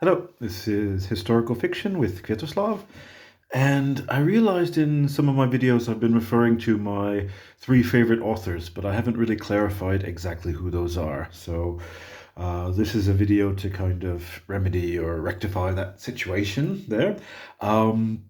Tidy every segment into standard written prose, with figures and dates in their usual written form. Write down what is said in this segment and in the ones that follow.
Hello, this is Historical Fiction with Kviatoslav, and I realized in some of my videos I've been referring to my three favorite authors, but I haven't really clarified exactly who those are. So this is a video to kind of remedy or rectify that situation there. Um,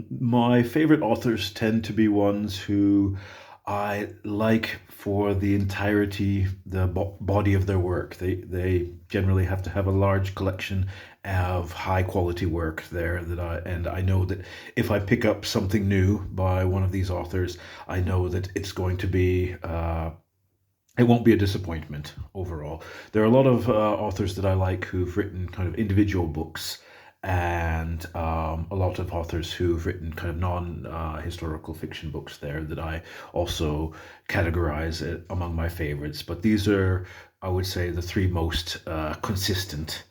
my favorite authors tend to be ones who I like for the entirety, the body of their work. They generally have to have a large collection of high quality work there and I know that if I pick up something new by one of these authors, I know that it's going to be it won't be a disappointment overall. There are a lot of authors that I like who've written kind of individual books, and a lot of authors who've written kind of non historical fiction books there that I also categorize among my favorites. But these are, I would say, the three most consistent.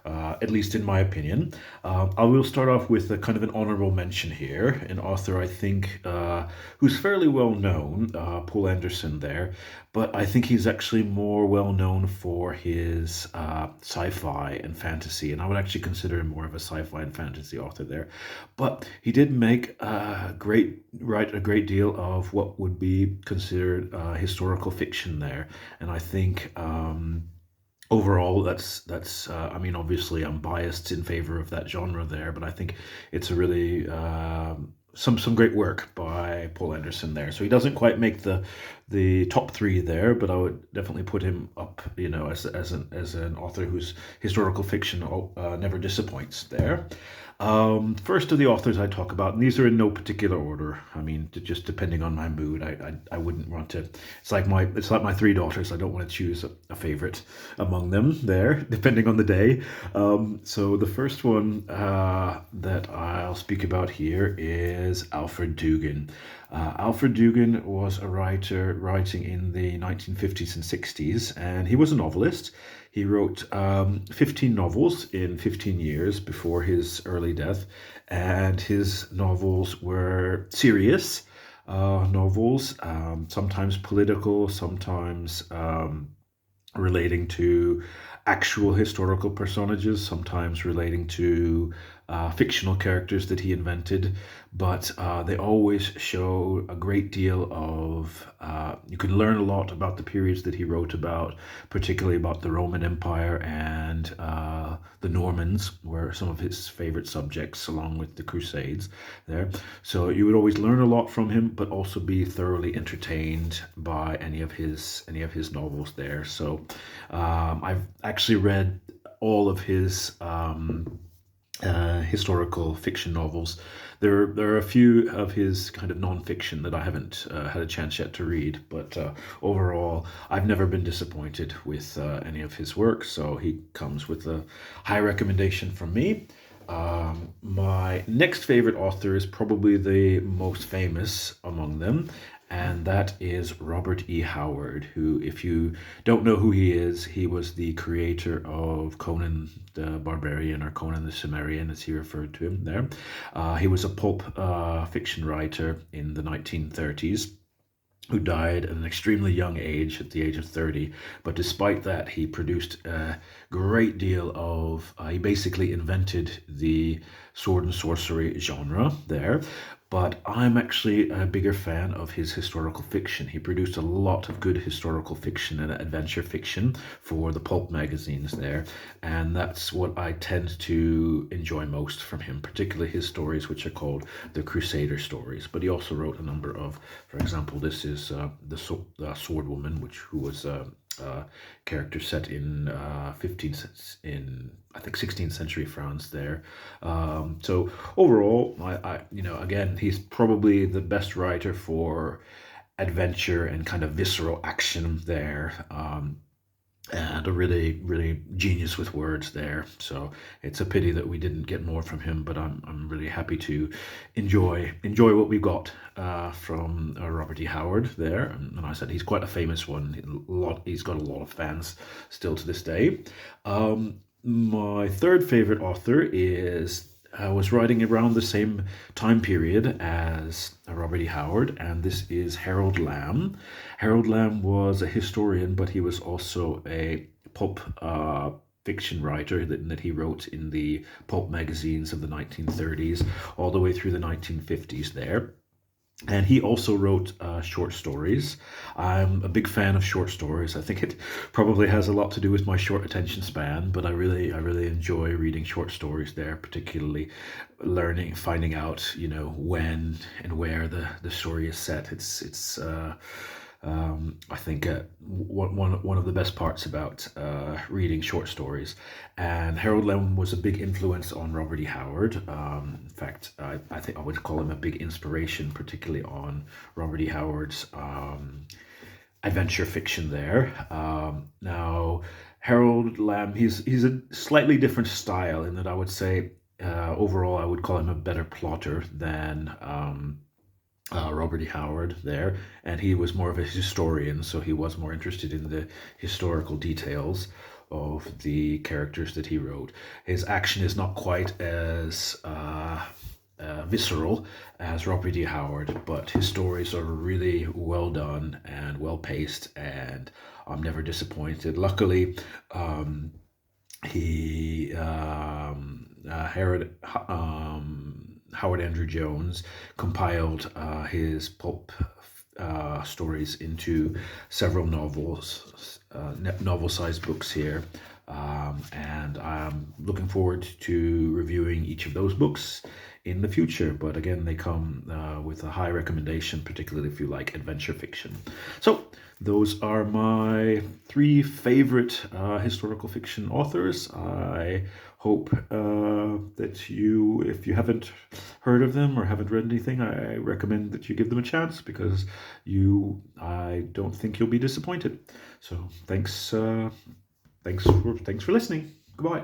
At least in my opinion. I will start off with a kind of an honorable mention here, an author I think who's fairly well known, Paul Anderson there, but I think he's actually more well known for his sci-fi and fantasy, and I would actually consider him more of a sci-fi and fantasy author there. But he did write a great deal of what would be considered historical fiction there, and I think. Overall, I mean, obviously, I'm biased in favor of that genre there, but I think it's a really some great work by Paul Anderson there. So he doesn't quite make the top three there, but I would definitely put him up, as an author whose historical fiction never disappoints there. First of the authors I talk about, and these are in no particular order. I mean, just depending on my mood, I wouldn't want to. It's like my three daughters. I don't want to choose a favorite among them there, depending on the day. So the first one that I'll speak about here is Alfred Dugin. Alfred Dugin was a writer writing in the 1950s and 60s, and he was a novelist. He wrote 15 novels in 15 years before his early death, and his novels were serious novels, sometimes political, sometimes relating to actual historical personages, sometimes relating to fictional characters that he invented, but they always show a great deal of. You can learn a lot about the periods that he wrote about, particularly about the Roman Empire and the Normans, were some of his favorite subjects, along with the Crusades there. So you would always learn a lot from him, but also be thoroughly entertained by any of his novels there. So I've actually read all of his historical fiction novels. There are a few of his kind of nonfiction that I haven't had a chance yet to read, but overall, I've never been disappointed with any of his work. So he comes with a high recommendation from me. My next favorite author is probably the most famous among them, and that is Robert E. Howard, who, if you don't know who he is, he was the creator of Conan the Barbarian, or Conan the Cimmerian, as he referred to him there. He was a pulp fiction writer in the 1930s who died at an extremely young age, at the age of 30. But despite that, he produced a great deal of, he basically invented the sword and sorcery genre there. But I'm actually a bigger fan of his historical fiction. He produced a lot of good historical fiction and adventure fiction for the pulp magazines there. And that's what I tend to enjoy most from him, particularly his stories, which are called the Crusader stories. But he also wrote a number of, for example, this is the Sword Woman, who was character set in 15th in I think 16th century France there. So overall, again, he's probably the best writer for adventure and kind of visceral action there. And a really, really genius with words there. So it's a pity that we didn't get more from him, but I'm really happy to enjoy what we've got from Robert E. Howard there. And I said he's quite a famous one. He's got a lot of fans still to this day. My third favorite author is was writing around the same time period as Robert E. Howard, and this is Harold Lamb. Harold Lamb was a historian, but he was also a pulp fiction writer that he wrote in the pulp magazines of the 1930s all the way through the 1950s there. And he also wrote short stories. I'm a big fan of short stories. I think it probably has a lot to do with my short attention span, but I really enjoy reading short stories there, particularly learning, finding out, when and where the story is set. I think one of the best parts about reading short stories. And Harold Lamb was a big influence on Robert E. Howard. In fact, I think I would call him a big inspiration, particularly on Robert E. Howard's adventure fiction there. Now, Harold Lamb, he's a slightly different style in that I would say overall I would call him a better plotter than Robert E. Howard there, and he was more of a historian, so he was more interested in the historical details of the characters that he wrote. His action is not quite as visceral as Robert E. Howard, but his stories are really well done and well paced, and I'm never disappointed. Luckily, he Howard Andrew Jones compiled his pulp stories into several novel-sized books here. And I'm looking forward to reviewing each of those books in the future. But again, they come with a high recommendation, particularly if you like adventure fiction. So those are my three favorite historical fiction authors. I hope that if you haven't heard of them or haven't read anything, I recommend that you give them a chance, because I don't think you'll be disappointed. So thanks for listening. Goodbye.